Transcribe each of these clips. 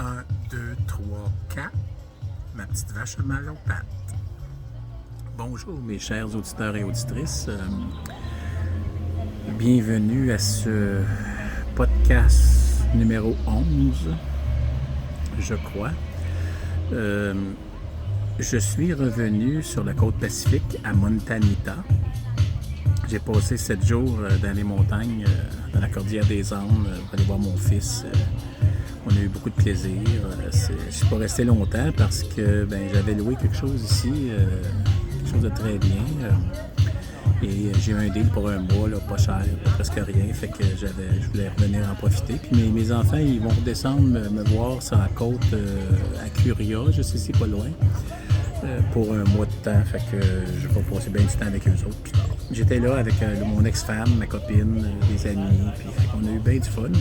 1, 2, 3, 4. Ma petite vache a mal aux pattes. Bonjour mes chers auditeurs et auditrices. Bienvenue à ce podcast numéro 11, je crois. Je suis revenu sur la côte pacifique à Montanita. J'ai passé 7 jours dans les montagnes, dans la cordillère des Andes, pour aller voir mon fils. On a eu beaucoup de plaisir. Je ne suis pas resté longtemps parce que j'avais loué quelque chose ici, quelque chose de très bien. Et j'ai eu un deal pour un mois, là, pas cher, presque rien. Fait que je voulais revenir en profiter. Puis mes enfants, ils vont redescendre me voir sur la côte à Curia, je sais c'est pas loin, pour un mois de temps. Fait que je vais passer bien du temps avec eux autres plus tard. J'étais là avec mon ex-femme, ma copine, des amis, puis on a eu bien du fun.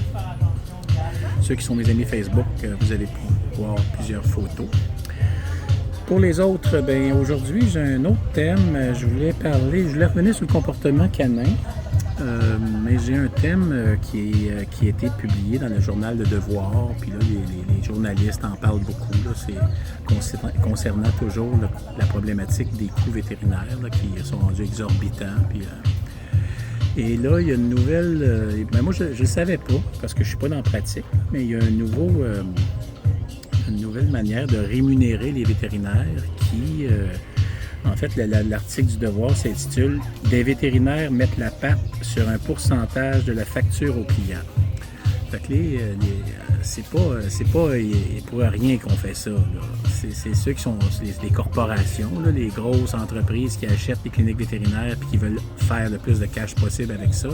Ceux qui sont mes amis Facebook, vous allez voir plusieurs photos. Pour les autres, aujourd'hui, j'ai un autre thème. Je voulais revenir sur le comportement canin, mais j'ai un thème qui a été publié dans le journal Le Devoir, puis là, les journalistes en parlent beaucoup. Là, c'est concernant toujours la problématique des coûts vétérinaires là, qui sont rendus exorbitants. Puis, et là, il y a une nouvelle... moi, je ne le savais pas, parce que je ne suis pas dans la pratique, mais il y a une nouvelle manière de rémunérer les vétérinaires qui... en fait, l'article du Devoir s'intitule « Des vétérinaires mettent la patte sur un pourcentage de la facture au client ». Fait que c'est pas pour rien qu'on fait ça. C'est ceux qui sont les corporations, là, les grosses entreprises qui achètent les cliniques vétérinaires et qui veulent faire le plus de cash possible avec ça.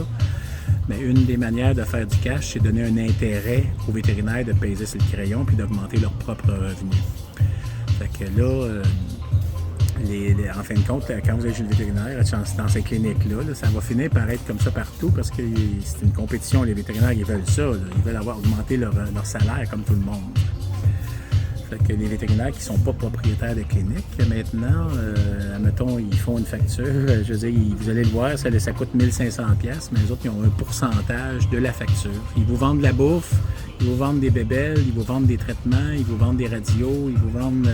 Mais une des manières de faire du cash, c'est de donner un intérêt aux vétérinaires de peser sur le crayon puis d'augmenter leurs propres revenus. Fait que là, en fin de compte, quand vous allez chez le vétérinaire, dans ces cliniques-là, ça va finir par être comme ça partout parce que c'est une compétition. Les vétérinaires, ils veulent ça. Ils veulent augmenter leur salaire comme tout le monde. Fait que les vétérinaires qui ne sont pas propriétaires de cliniques, maintenant, admettons, ils font une facture. Je veux dire, vous allez le voir, ça coûte 1 500$, mais les autres, ils ont un pourcentage de la facture. Ils vous vendent de la bouffe, ils vous vendent des bébelles, ils vous vendent des traitements, ils vous vendent des radios, ils vous vendent...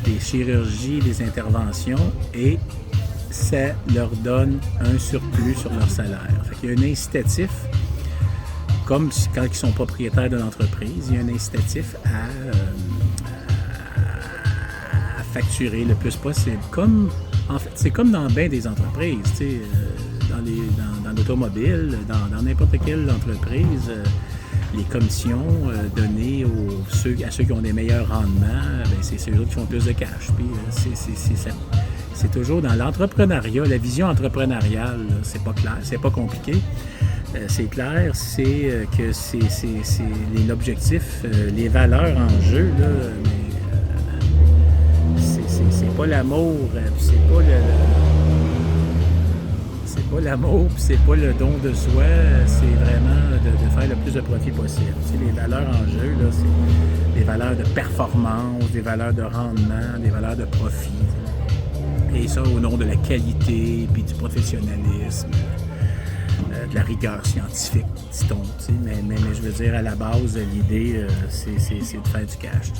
des chirurgies, des interventions, et ça leur donne un surplus sur leur salaire. Fait qu'il y a un incitatif, comme quand ils sont propriétaires de l'entreprise, il y a un incitatif à facturer le plus possible. En fait, c'est comme dans bien des entreprises, dans l'automobile, dans n'importe quelle entreprise. Les commissions données à ceux qui ont des meilleurs rendements, c'est ceux qui font plus de cash. Puis c'est toujours dans l'entrepreneuriat, la vision entrepreneuriale, là, c'est pas clair, c'est pas compliqué. C'est clair, c'est que c'est l'objectif, les valeurs en jeu, là, c'est pas l'amour, c'est pas l'amour, puis c'est pas le don de soi, c'est vraiment de faire le plus de profit possible. Les valeurs en jeu, là, c'est des valeurs de performance, des valeurs de rendement, des valeurs de profit. Et ça au nom de la qualité, puis du professionnalisme, de la rigueur scientifique, dit-on. Mais je veux dire, à la base, l'idée, c'est de faire du cash.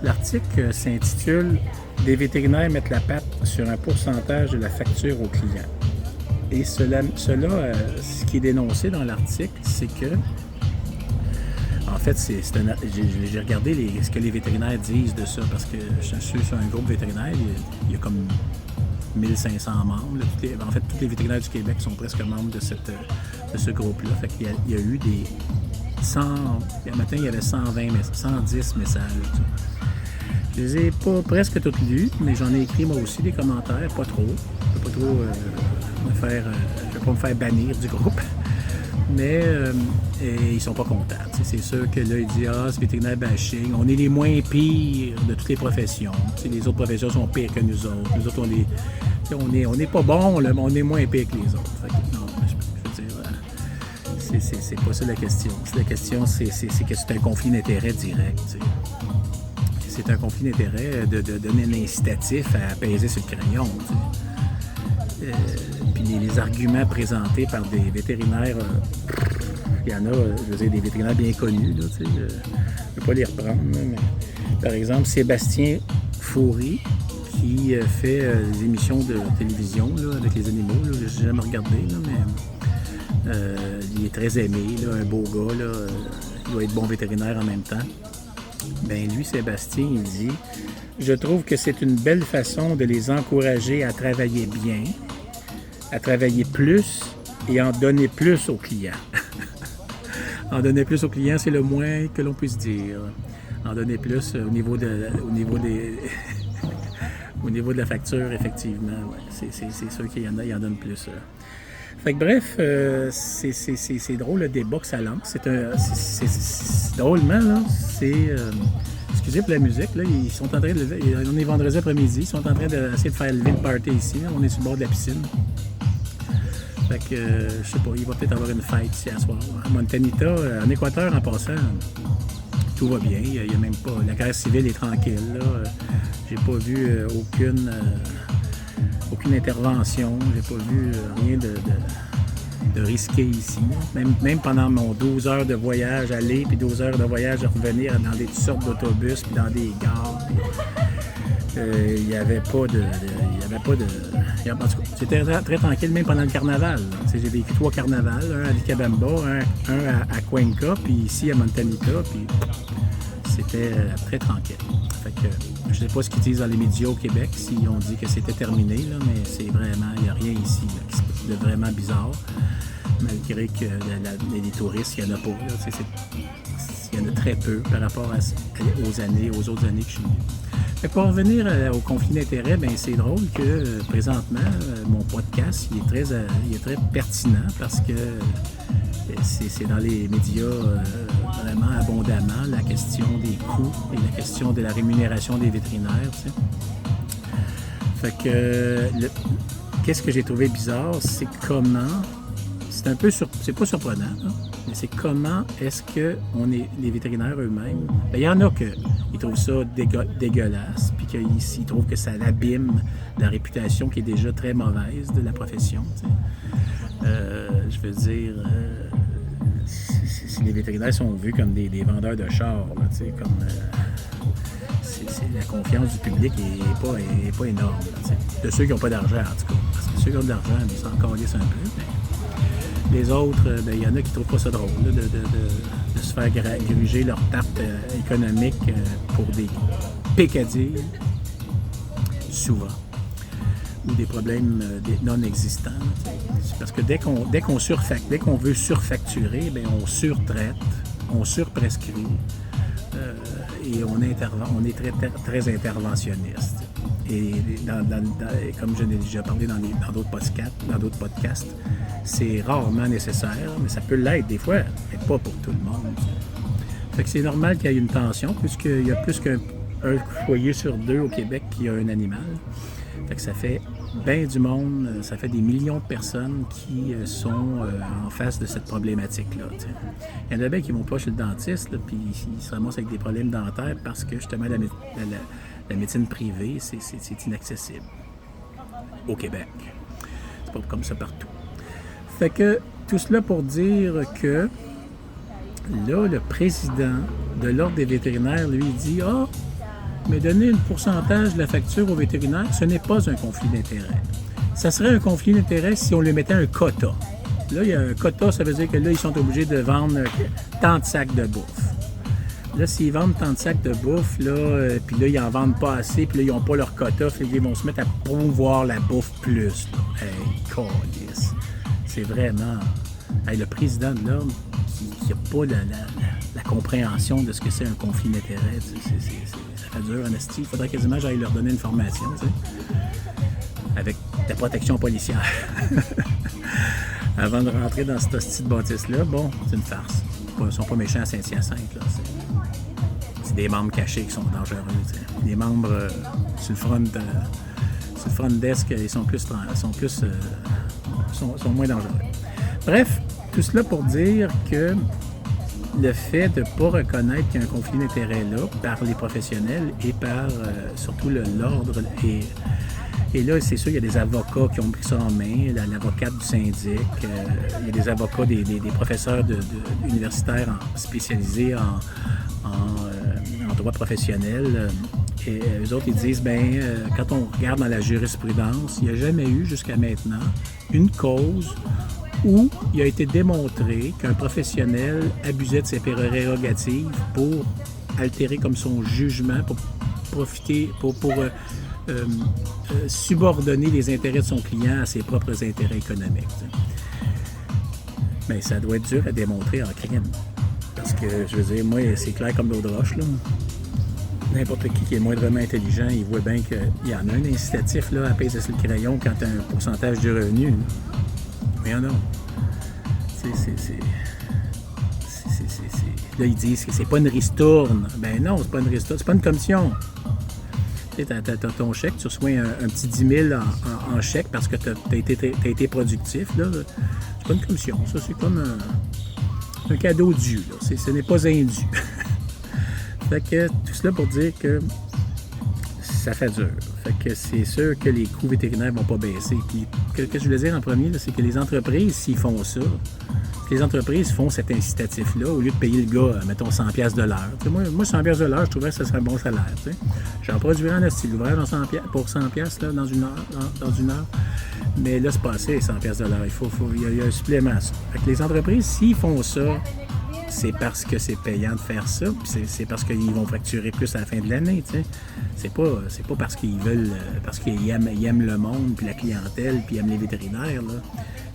L'article s'intitule « Des vétérinaires mettent la patte sur un pourcentage de la facture au client ». Et ce qui est dénoncé dans l'article, c'est que, en fait, j'ai regardé ce que les vétérinaires disent de ça, parce que je suis sur un groupe vétérinaire, il y a comme 1500 membres. En fait, tous les vétérinaires du Québec sont presque membres de ce groupe-là. Fait qu'il y a eu des 100... Le matin, il y avait 110 messages. Je les ai pas presque toutes lus, mais j'en ai écrit moi aussi des commentaires, pas trop. Je ne vais pas me faire bannir du groupe. Mais ils sont pas contents. C'est sûr que là, ils disent « Ah, c'est vétérinaire bashing. On est les moins pires de toutes les professions. Les autres professions sont pires que nous autres. Nous autres, on n'est pas bons, là, mais on est moins pires que les autres. » Non, je veux dire, c'est pas ça la question. La question, c'est que c'est un conflit d'intérêts direct. C'est un conflit d'intérêts de donner un incitatif à peser sur le crayon. Puis les arguments présentés par des vétérinaires, il y en a, je veux dire, des vétérinaires bien connus. Là, je ne vais peux pas les reprendre, là, mais par exemple, Sébastien Faury, qui fait des émissions de télévision là, avec les animaux. Là, j'ai jamais regardé, là, mais il est très aimé, là, un beau gars. Là, il doit être bon vétérinaire en même temps. Ben lui, Sébastien, il dit « Je trouve que c'est une belle façon de les encourager à travailler bien, à travailler plus et en donner plus aux clients. » En donner plus aux clients, c'est le moins que l'on puisse dire. En donner plus au niveau des au niveau de la facture, effectivement. Ouais. C'est sûr qu'il y en donne plus. Fait que bref, c'est drôle le débat que ça lance. C'est drôlement, là, excusez pour la musique, là, ils sont en train de... On est vendredi après-midi, ils sont en train d'essayer de faire lever le party ici. Là. On est sur le bord de la piscine. Fait que, je sais pas, il va peut-être avoir une fête ici à soir. À Montanita, en Équateur, en passant, tout va bien. Il y a même pas... La guerre civile est tranquille, là. J'ai pas vu aucune intervention. J'ai pas vu rien de risqué ici. Même pendant mon 12 heures de voyage aller, puis 12 heures de voyage à revenir dans toutes sortes d'autobus, puis dans des gares. Il n'y avait pas de... C'était très tranquille, même pendant le carnaval. J'ai vécu 3 carnavals, un à Vicabamba, un à Cuenca, puis ici à Montanita, puis c'était très tranquille. Fait que, je sais pas ce qu'ils disent dans les médias au Québec, s'ils ont dit que c'était terminé, là, mais c'est vraiment, il n'y a rien ici là, qui est vraiment bizarre, malgré que les touristes, il n'y en a pas. Là, il y en a très peu par rapport aux autres années que je suis venu. Pour revenir au conflit d'intérêts, ben c'est drôle que présentement, mon podcast il est très pertinent parce que c'est dans les médias vraiment abondamment la question des coûts et la question de la rémunération des vétérinaires. Tu sais. Fait que qu'est-ce que j'ai trouvé bizarre, c'est comment, c'est pas surprenant, hein, mais c'est comment est-ce que les vétérinaires eux-mêmes, ben, il y en a qui trouvent ça dégueulasse, puis qu'ils trouvent que ça abîme la réputation qui est déjà très mauvaise de la profession. Tu sais. Je veux dire, si les vétérinaires sont vus comme des vendeurs de chars, là, tu sais, comme la confiance du public est pas énorme. Là, de ceux qui n'ont pas d'argent, en tout cas. Parce que ceux qui ont de l'argent, ils s'en calissent un peu. Mais les autres, ben, il y en a qui ne trouvent pas ça drôle là, de se faire gruger leur tarte économique pour des pécadilles, souvent, ou des problèmes non existants. Parce que dès qu'on veut surfacturer, bien, on surtraite, on surprescrit et on est très interventionniste. Et comme je l'ai déjà parlé dans d'autres podcasts, c'est rarement nécessaire, mais ça peut l'être des fois, mais pas pour tout le monde. Fait que c'est normal qu'il y ait une tension, puisqu'il y a plus qu'un foyer sur 2 au Québec qui a un animal. Fait que ça fait bien du monde, ça fait des millions de personnes qui sont en face de cette problématique-là. T'sais. Il y en a bien qui ne vont pas chez le dentiste, là, puis ils se ramassent avec des problèmes dentaires parce que justement la médecine privée, c'est inaccessible au Québec. C'est pas comme ça partout. Fait que tout cela pour dire que là, le président de l'Ordre des vétérinaires, lui, dit « Ah, mais donner un pourcentage de la facture aux vétérinaires, ce n'est pas un conflit d'intérêts. Ça serait un conflit d'intérêts si on lui mettait un quota. Là, il y a un quota, ça veut dire que là, ils sont obligés de vendre tant de sacs de bouffe. Là, s'ils vendent tant de sacs de bouffe, là, puis là, ils en vendent pas assez, puis là, ils n'ont pas leur quota, puis ils vont se mettre à promouvoir la bouffe plus. Là. Hey, câlisse. C'est vraiment... Hey, le président de l'Ordre qui n'a pas la compréhension de ce que c'est un conflit d'intérêts, ça fait dur, en esti. Il faudrait quasiment que j'aille leur donner une formation, tu sais, avec la protection policière. Avant de rentrer dans cette hostie de bâtisse-là, bon, c'est une farce. Ils ne sont pas méchants à Saint-Hyacinthe, là. C'est des membres cachés qui sont dangereux, tu sais. Les membres sur le front desk, ils sont moins dangereux. Bref, tout cela pour dire que le fait de ne pas reconnaître qu'il y a un conflit d'intérêts là par les professionnels et par surtout l'ordre Et là, c'est sûr, il y a des avocats qui ont pris ça en main, l'avocate du syndic, il y a des avocats, des professeurs universitaires spécialisés en droit professionnel. Et eux autres, ils disent, quand on regarde dans la jurisprudence, il n'y a jamais eu jusqu'à maintenant une cause où il a été démontré qu'un professionnel abusait de ses prérogatives pour altérer comme son jugement, pour profiter, pour subordonner les intérêts de son client à ses propres intérêts économiques. Mais ça doit être dur à démontrer en crime. Parce que, je veux dire, moi, c'est clair comme l'eau de roche, là. N'importe qui est moindrement intelligent, il voit bien qu'il y en a un incitatif là, à peser sur le crayon quand tu as un pourcentage du revenu. Mais non. Là, ils disent que c'est pas une ristourne. Ben non, c'est pas une ristourne, c'est pas une commission. Tu sais, t'as ton chèque, tu reçois un petit 10 000 en chèque parce que t'as été productif. Là. C'est pas une commission, ça, c'est comme un cadeau dû. Là. Ce n'est pas indu. Fait que tout cela pour dire que ça fait dur. Fait que c'est sûr que les coûts vétérinaires vont pas baisser. Puis, ce que je voulais dire en premier, là, c'est que les entreprises, s'ils font ça, les entreprises font cet incitatif-là, au lieu de payer le gars, mettons, 100$ de l'heure. Moi, 100$ de l'heure, je trouverais que ce serait un bon salaire. T'sais. J'en produirais en style l'ouvrage pour 100$ là, dans une heure. Mais là, c'est pas assez, 100$ de l'heure. Il y a un supplément à ça. Fait que les entreprises, s'ils font ça, c'est parce que c'est payant de faire ça, puis c'est parce qu'ils vont facturer plus à la fin de l'année, tu sais. C'est pas parce qu'ils veulent, parce qu'ils aiment le monde, puis la clientèle, puis ils aiment les vétérinaires, là.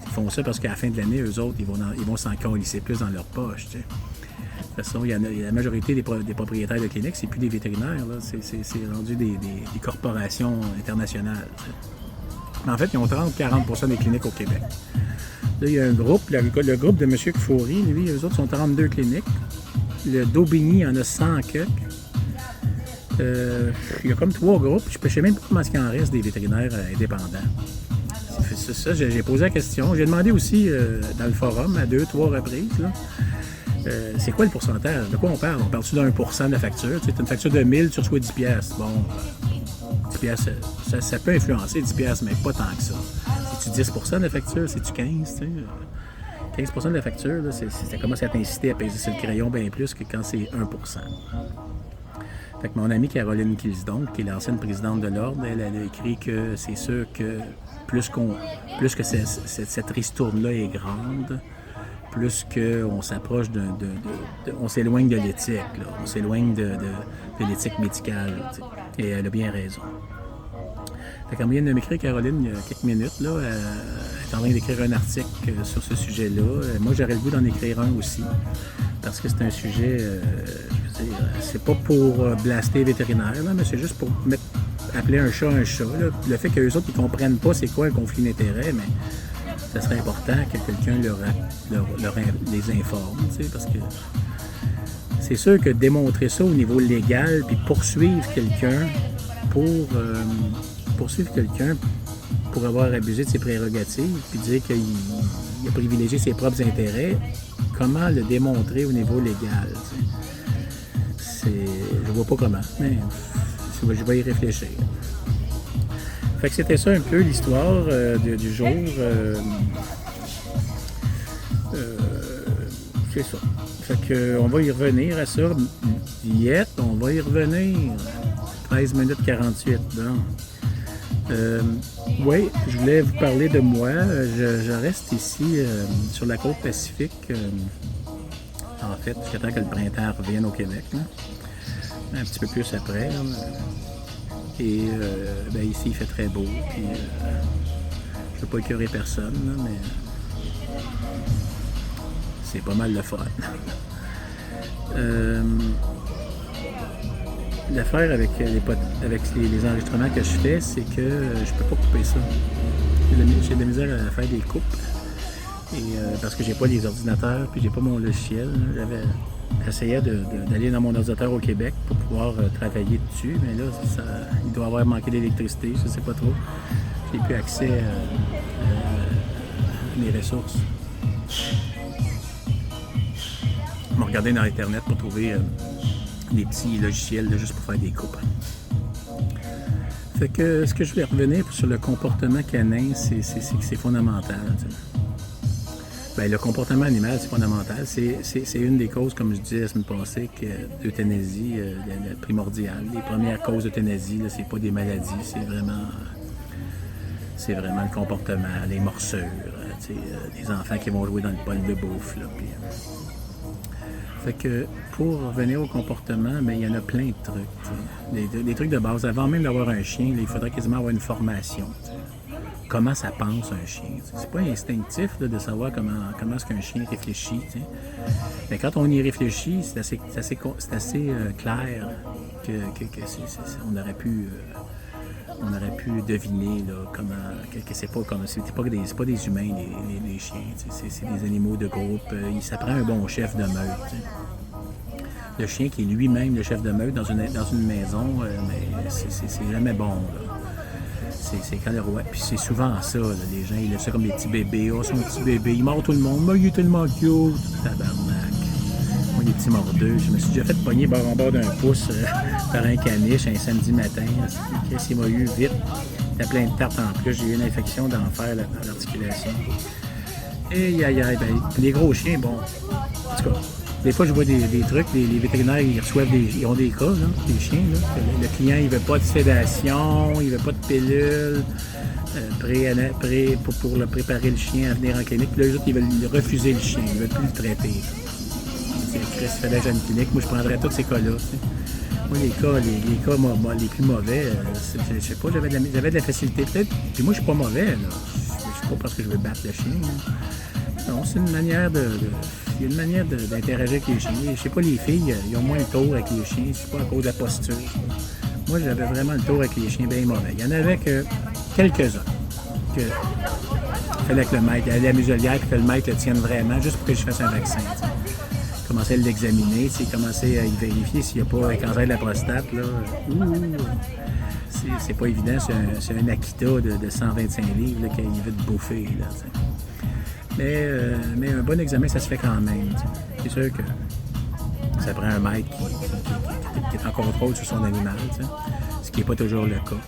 Ils font ça parce qu'à la fin de l'année, eux autres, ils vont s'en colisser plus dans leur poche, tu sais. De toute façon, la majorité des propriétaires de cliniques, c'est plus des vétérinaires, là. C'est rendu des corporations internationales, tu sais. Mais en fait, ils ont 30-40% des cliniques au Québec. Là, il y a un groupe, le groupe de M. Kfouri, lui, eux autres sont 32 cliniques. Le Daubigny en a 100 quelques. Il y a comme 3 groupes. Je ne sais même pas comment il en reste des vétérinaires indépendants. C'est ça, j'ai posé la question. J'ai demandé aussi dans le forum à 2-3 reprises. Là, c'est quoi le pourcentage? De quoi on parle? On parle-tu de 1% de la facture? Tu sais, une facture de 1000, tu reçois 10$. Bon, 10$, ça peut influencer 10$, mais pas tant que ça. C'est-tu 10% de la facture? C'est-tu 15%? 15% de la facture, là, ça commence à t'inciter à peser sur le crayon bien plus que quand c'est 1%. Fait que mon amie Caroline Kilsdon, qui est l'ancienne présidente de l'Ordre, elle a écrit que c'est sûr que plus que cette ristourne-là est grande, plus qu'on s'approche on s'éloigne de l'éthique, là. On s'éloigne de l'éthique médicale. T'sais. Et elle a bien raison. Fait qu'elle vient de m'écrire, Caroline, il y a quelques minutes, là, elle est en train d'écrire un article sur ce sujet-là. Moi, j'aurais le goût d'en écrire un aussi, parce que c'est un sujet, je veux dire, c'est pas pour blaster les vétérinaires, là, mais c'est juste pour appeler un chat. Là. Le fait qu'eux autres, ils comprennent pas c'est quoi un conflit d'intérêts, mais ça serait important que quelqu'un les informe, tu sais, parce que c'est sûr que démontrer ça au niveau légal, puis poursuivre quelqu'un pour avoir abusé de ses prérogatives, puis dire qu'il a privilégié ses propres intérêts, comment le démontrer au niveau légal? Je vois pas comment, mais je vais y réfléchir. Fait que c'était ça un peu l'histoire du jour. C'est ça. Fait que on va y revenir à ça. On va y revenir. 13 minutes 48. Oui, je voulais vous parler de moi. Je reste ici sur la côte Pacifique. En fait, j'attends que le printemps revienne au Québec. Là. Un petit peu plus après. Là. Et ici, il fait très beau. Puis, je ne veux pas écœurer personne, là, mais c'est pas mal le fun. L'affaire avec les enregistrements que je fais, c'est que je peux pas couper ça. J'ai de la misère à faire des coupes. Et, parce que j'ai pas les ordinateurs puis j'ai pas mon logiciel. J'essayais d'aller dans mon ordinateur au Québec pour pouvoir travailler dessus, mais là, il doit avoir manqué d'électricité, je sais pas trop. J'ai plus accès à mes ressources. Je vais regarder dans Internet pour trouver des petits logiciels là, juste pour faire des coupes. Fait que ce que je voulais revenir sur le comportement canin, c'est que c'est fondamental. Ben, le comportement animal, c'est fondamental. C'est une des causes, comme je disais la semaine passée, que l'euthanasie primordiale. Les premières causes d'euthanasie, c'est pas des maladies, c'est vraiment le comportement, les morsures, des enfants qui vont jouer dans le bol de bouffe. Là, puis, fait que pour revenir au comportement, ben, il y en a plein de trucs. Des trucs de base. Avant même d'avoir un chien, là, il faudrait quasiment avoir une formation. Comment ça pense un chien. C'est pas instinctif là, de savoir comment est-ce qu'un chien réfléchit. T'sais. Mais quand on y réfléchit, c'est assez clair que on aurait pu deviner là, comment que c'est pas des humains les chiens. C'est des animaux de groupe. Ça prend un bon chef de meute. T'sais. Le chien qui est lui-même le chef de meute dans une maison, mais c'est jamais bon. Là. C'est quand le roi. Puis c'est souvent ça, là, les gens, ils laissent ça comme des petits bébés. Oh, son petit bébé, il mord tout le monde. Mais il est tellement cute. Tabarnak. Moi, des petits mordeux. Je me suis déjà fait pogner bord en bord d'un pouce par un caniche un samedi matin. Qu'est-ce qu'il m'a eu vite. Il y a plein de tartes en plus. J'ai eu une infection d'enfer à l'articulation. Et ben, les gros chiens, bon. En tout cas. Des fois, je vois des trucs, les vétérinaires, ils ont des cas, là, des chiens. Là. Le client, il veut pas de sédation, il veut pas de pilule pour le préparer le chien à venir en clinique. Puis là, les autres, ils veulent refuser le chien, ils veulent plus le traiter. C'est Chris Fedage en clinique. Moi, je prendrais tous ces cas-là. T'sais. Moi, les cas les plus mauvais, je sais pas, j'avais de la facilité peut-être. Puis moi, je suis pas mauvais, là. Je suis pas parce que je veux battre le chien. Là. Non, c'est une manière il y a une manière d'interagir avec les chiens. Je sais pas, les filles, ils ont moins le tour avec les chiens. C'est pas à cause de la posture. Moi, j'avais vraiment le tour avec les chiens bien mauvais. Il y en avait que quelques-uns. Que fallait que le maître, aller à la muselière et que le maître le tienne vraiment, juste pour que je fasse un vaccin. T'sais. Commencer à l'examiner, commencer à y vérifier s'il n'y a pas un cancer de la prostate. Là. C'est pas évident. C'est un Akita de 125 livres là, qu'il veut te bouffer. Là, mais un bon examen, ça se fait quand même. T'sais. C'est sûr que ça prend un maître qui est en contrôle sur son animal, t'sais. Ce qui n'est pas toujours le cas.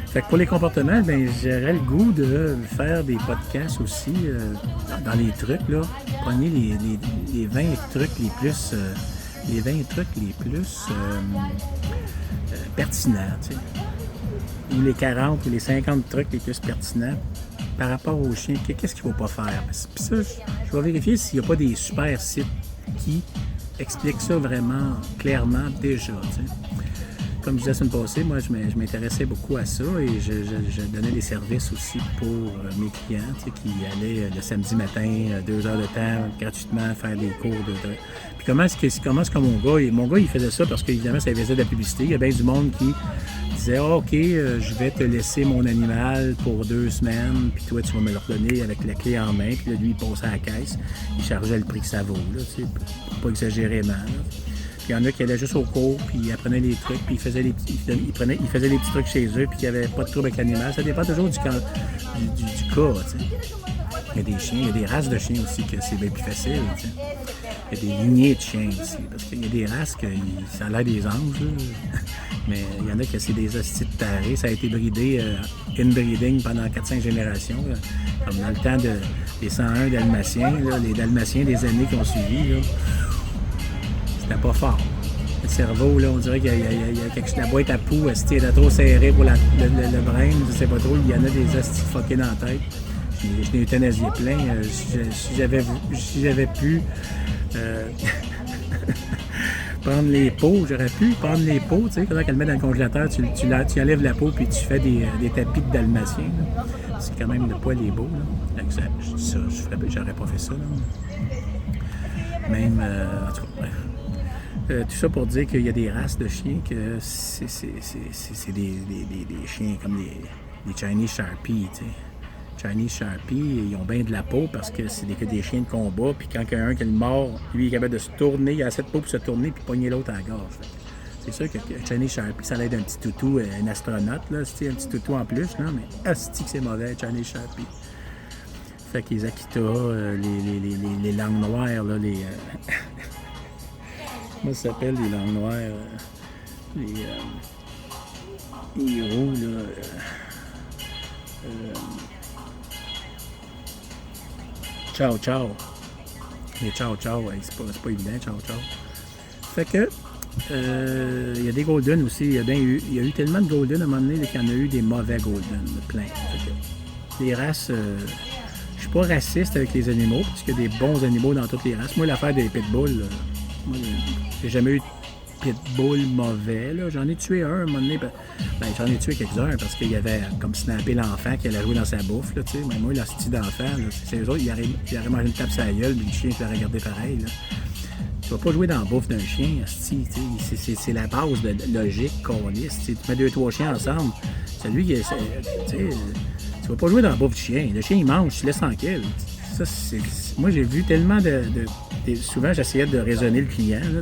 Fait que pour les comportements, ben, j'aurais le goût de faire des podcasts aussi dans les trucs, là. Prenez les 20 trucs les plus pertinents, t'sais. Ou les 40 ou les 50 trucs les plus pertinents par rapport aux chiens. Qu'est-ce qu'il ne faut pas faire? Puis ça, je vais vérifier s'il n'y a pas des super sites qui expliquent ça vraiment clairement déjà, t'sais. Comme je disais la semaine passée, moi, je m'intéressais beaucoup à ça et je donnais des services aussi pour mes clients qui allaient le samedi matin, 2 heures de temps, gratuitement, faire des cours de... Puis comment est-ce que mon gars, il faisait ça parce qu'évidemment, ça faisait de la publicité. Il y a bien du monde qui disait « Ah, OK, je vais te laisser mon animal pour 2 semaines, puis toi, tu vas me le redonner avec la clé en main. » Puis là, lui, il passait à la caisse. Il chargeait le prix que ça vaut, là, pas exagérément, là. Puis il y en a qui allaient juste au cours, puis ils apprenaient les trucs, puis ils faisaient des petits trucs chez eux, puis il n'y avait pas de trouble avec l'animal. Ça dépend toujours du cas, tu sais. Il y a des chiens, il y a des races de chiens aussi que c'est bien plus facile, tu sais. Il y a des lignées de chiens aussi, parce qu'il y a des races que ça a l'air des anges, là. Mais il y en a qui c'est des hosties de tarés. Ça a été bridé, inbreeding pendant 4-5 générations, là. Comme dans le temps des 101 dalmatiens, là, les dalmatiens des années qui ont suivi, là. C'était pas fort. Le cerveau, là, on dirait qu'il y a quelque chose. La boîte à poux, elle est trop serrée pour le brain, je sais pas trop. Il y en a des hosties fuckés dans la tête. Je l'ai euthanasié plein. Si j'avais pu prendre les peaux, j'aurais pu prendre les peaux, tu sais, quand elle le met dans le congélateur, tu enlèves la peau puis tu fais des tapis de dalmatien. Là. C'est quand même le poil est beau. Là. Donc, j'aurais pas fait ça. Là. Même, en tout cas, bref. Tout ça pour dire qu'il y a des races de chiens que c'est des chiens comme des Chinese Sharpies, tu sais. Chinese Sharpies, ils ont bien de la peau parce que c'est des chiens de combat, puis quand il y en a un qui le mord, lui, il est capable de se tourner, il a assez de peau pour se tourner puis pogner l'autre à la gorge. C'est sûr que Chinese Sharpie, ça l'aide un petit toutou, un astronaute, là, un petit toutou en plus, là, mais asti que c'est mauvais, Chinese Sharpie. Fait que les Akita, les langues noires, là, comment ça s'appelle, les langues noires? Hiro, là. Ciao, ciao. Mais ciao, ciao, ouais, c'est pas évident, ciao, ciao. Fait que, il y a des Golden aussi. Il y a eu tellement de Golden à un moment donné qu'il y en a eu des mauvais Golden, plein. Fait que, les races, je suis pas raciste avec les animaux, parce qu'il y a des bons animaux dans toutes les races. Moi, l'affaire des pitbulls, moi, j'ai jamais eu de pitbull mauvais. Là. J'en ai tué un moment donné. Ben, j'en ai tué quelques-uns parce qu'il y avait comme snappé l'enfant qui allait jouer dans sa bouffe. Là, mais moi, la style d'enfant, c'est eux autres, ils auraient mangé une tape sur la gueule, mais le chien, je l'aurais regardé pareil. Là. Tu vas pas jouer dans la bouffe d'un chien, c'est la base de logique qu'on lisse. Tu mets 2-3 chiens ensemble. Celui qui tu vas pas jouer dans la bouffe du chien. Le chien, il mange, tu le laisses tranquille. Ça, moi, j'ai vu tellement souvent, j'essayais de raisonner le client. Là,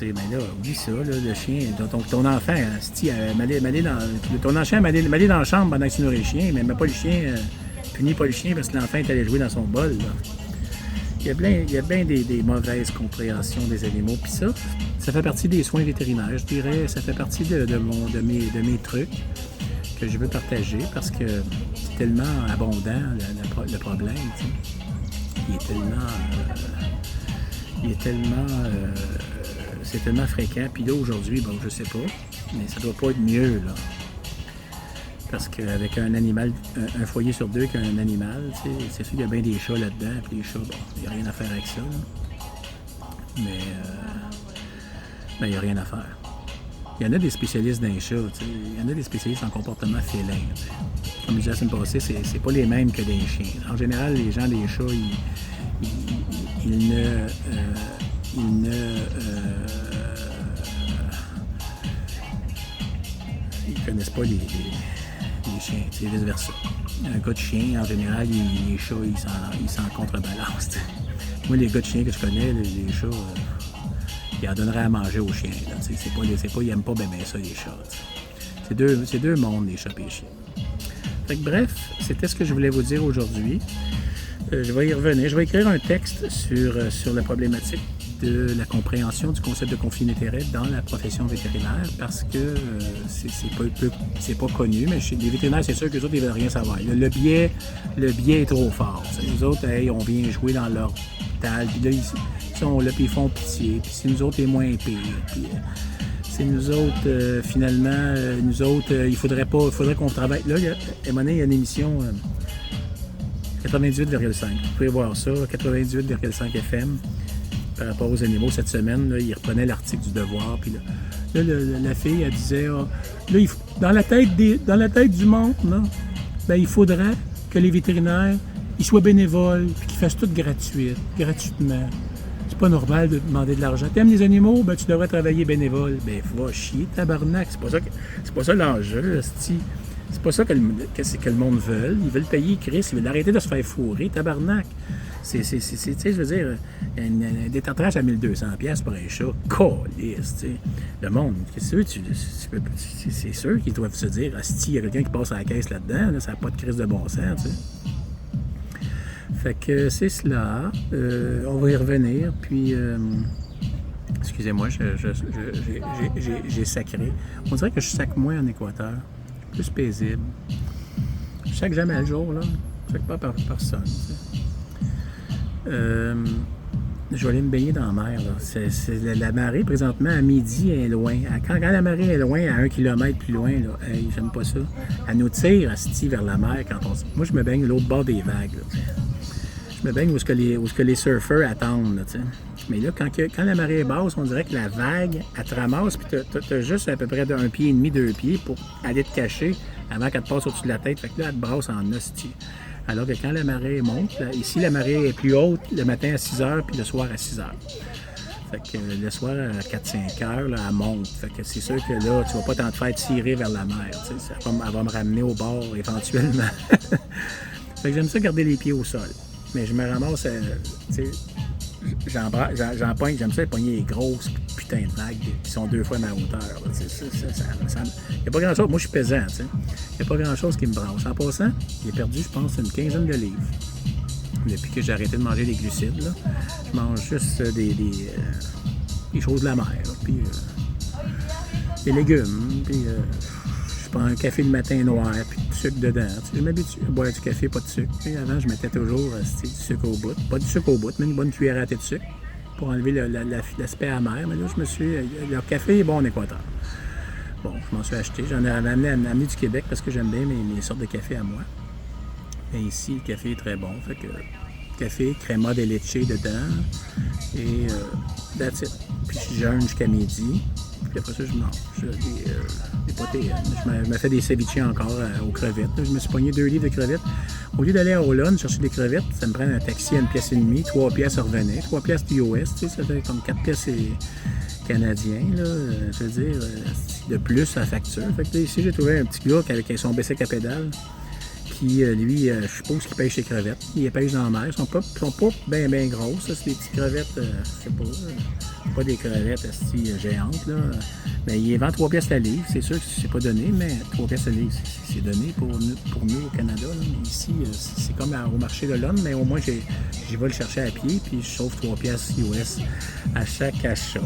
mais là, oublie ça, là, le chien, ton enfant, ton enfant m'allait dans la chambre pendant que tu nourris le chien, mais pas le chien, punis pas le chien parce que l'enfant est allé jouer dans son bol. Là. Il y a bien des mauvaises compréhensions des animaux. Puis ça fait partie des soins vétérinaires. Je dirais, ça fait partie de mes trucs que je veux partager parce que c'est tellement abondant, le problème. Il est tellement c'est tellement fréquent. Puis là, aujourd'hui, bon, je sais pas, mais ça doit pas être mieux, là. Parce qu'avec un animal, un foyer sur deux qu'un animal, c'est sûr qu'il y a bien des chats là-dedans. Puis les chats, bon, il n'y a rien à faire avec ça. Là. Mais il n'y a rien à faire. Il y en a des spécialistes dans les chats. Il y en a des spécialistes en comportement félin. T'sais. Comme je disais la semaine passée, c'est pas les mêmes que des chiens. En général, les gens des chats, ils connaissent pas les chiens, c'est vice-versa. Un gars de chien, en général, les chats, ils s'en contrebalancent. Moi, les gars de chiens que je connais, les chats, ils en donneraient à manger aux chiens. Ils n'aiment pas bien ça, les chats. C'est deux mondes, les chats et les chiens. Fait que, bref, c'était ce que je voulais vous dire aujourd'hui. Je vais y revenir. Je vais écrire un texte sur la problématique de la compréhension du concept de conflit d'intérêt dans la profession vétérinaire parce que c'est pas connu, mais chez les vétérinaires, c'est sûr qu'eux autres, ils ne veulent rien savoir. Le biais est trop fort. Les autres, on vient jouer dans leur tal, puis là, ils sont là, puis ils font pitié, puis c'est nous autres les moins pires. Puis, c'est nous autres, finalement, il faudrait qu'on travaille. Là, à un moment donné, il y a une émission 98,5. Vous pouvez voir ça, 98,5 FM. Par rapport aux animaux cette semaine, là, il reprenait l'article du Devoir. Puis là, la fille, elle disait dans la tête du monde, là, ben, il faudrait que les vétérinaires ils soient bénévoles puis qu'ils fassent tout gratuitement. C'est pas normal de demander de l'argent. T'aimes les animaux? Ben, tu devrais travailler bénévole. Ben, va chier, tabarnak. C'est pas ça l'enjeu, c'est pas ça que le monde veut. Ils veulent payer Chris, ils veulent arrêter de se faire fourrer, tabarnak. Je veux dire, un détartrage à 1200$ pour un chat, calisse, tu sais. Le monde, c'est sûr qu'ils doivent se dire, il y a quelqu'un qui passe à la caisse là-dedans, là, ça n'a pas de crise de bon sens, tu sais. Fait que c'est cela. On va y revenir, puis... excusez-moi, j'ai sacré. On dirait que je sac moins en Équateur. Plus paisible. Je sac jamais le jour, là. Je sac pas par personne, tu sais. Je vais aller me baigner dans la mer. Là. La marée, présentement, à midi, elle est loin. Quand la marée est loin, à 1 km plus loin, là, hey, j'aime pas ça. Elle nous tire vers la mer. Moi, je me baigne l'autre bord des vagues. Là, je me baigne où est-ce que les surfeurs attendent. Là, mais là, quand la marée est basse, on dirait que la vague, elle te ramasse, puis t'as juste à peu près d'1,5 pied, 2 pieds pour aller te cacher avant qu'elle te passe au-dessus de la tête. Fait que là, elle te brasse en hostie. Alors que quand la marée monte, là, ici, la marée est plus haute le matin à 6 h puis le soir à 6 h. Fait que le soir à 4-5 heures, là, elle monte. Fait que c'est sûr que là, tu vas pas t'en te faire tirer vers la mer. Elle va me ramener au bord éventuellement. Fait que j'aime ça garder les pieds au sol. Mais je me ramasse, j'aime ça pogner les grosses putains de vagues qui sont 2 fois ma hauteur. Il n'y a pas grand-chose. Moi, je suis pesant. Il n'y a pas grand-chose qui me brasse. En passant, j'ai perdu, je pense, une quinzaine de livres. Depuis que j'ai arrêté de manger des glucides. Là. Je mange juste des choses de la mer. Là. Puis, des légumes, puis je prends un café le matin noir, puis du sucre dedans. Tu sais, je m'habitue à boire du café, pas de sucre. Et avant, je mettais toujours du sucre au bout. Pas du sucre au bout, mais une bonne cuillère à thé de sucre pour enlever l'aspect amer. Mais là, le café est bon en Équateur. Bon, je m'en suis acheté. J'en ai amené du Québec parce que j'aime bien mes sortes de café à moi. Et ici, le café est très bon. Fait que café, crema de leche dedans. Et that's it. Puis je jeûne jusqu'à midi. Puis après ça, je mange des protéines. Je me fais des ceviches encore aux crevettes. Je me suis pogné 2 livres de crevettes. Au lieu d'aller à Olon chercher des crevettes, ça me prend un taxi à 1,5 $, 3 piastres revenait, 3 piastres US, tu sais, ça fait comme 4 piastres canadiens, là, je veux dire, de plus à la facture. Fait que là, ici, j'ai trouvé un petit gars avec son bicycle à pédale qui, lui, je suppose qu'il pêche ses crevettes. Il les pêche dans la mer. Ils sont pas bien grosses. C'est des petites crevettes, je sais pas des crevettes géantes, là. Mais il les vend 3 piastres la livre. C'est sûr que c'est pas donné, mais 3 piastres la livre, c'est donné pour nous au Canada. Là. Mais ici, c'est comme au marché de l'homme, mais au moins, j'y vais le chercher à pied, puis je sauve 3 piastres US à chaque achat.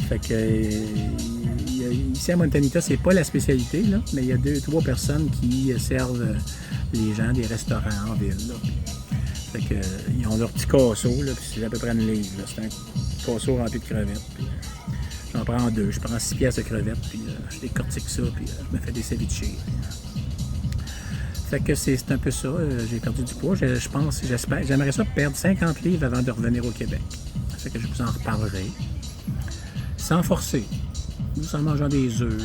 Fait que ici à Montanita, c'est pas la spécialité, là, mais il y a 2-3 personnes qui servent les gens des restaurants en ville. Là. Fait que ils ont leur petit casseau, là, puis c'est à peu près une livre. Là. C'est un casseau rempli de crevettes. Puis, j'en prends 2. Je prends 6 piastres de crevettes, puis je décortique ça, puis je me fais des ceviches. Fait que c'est un peu ça. J'ai perdu du poids. J'aimerais ça perdre 50 livres avant de revenir au Québec. Fait que je vous en reparlerai. Sans forcer. Juste en mangeant des œufs,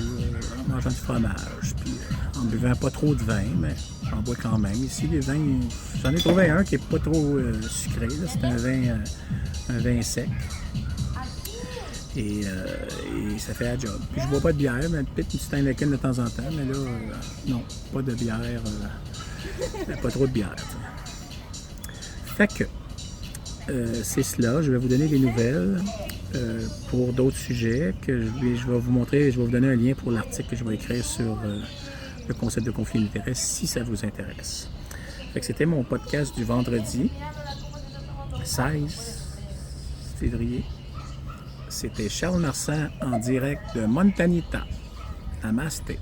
en mangeant du fromage, puis en buvant pas trop de vin, mais j'en bois quand même. Ici, les vins, j'en ai trouvé un qui est pas trop sucré. C'est un vin sec. Et ça fait la job. Puis je bois pas de bière, mais peut-être une petite Heineken de temps en temps, mais là, non, pas de bière, pas trop de bière. T'sais. Fait que, c'est cela. Je vais vous donner des nouvelles pour d'autres sujets que je vais vous montrer. Je vais vous donner un lien pour l'article que je vais écrire sur le concept de conflit d'intérêt si ça vous intéresse. Fait que c'était mon podcast du vendredi 16 février. C'était Charles Marsan en direct de Montanita. Namasté.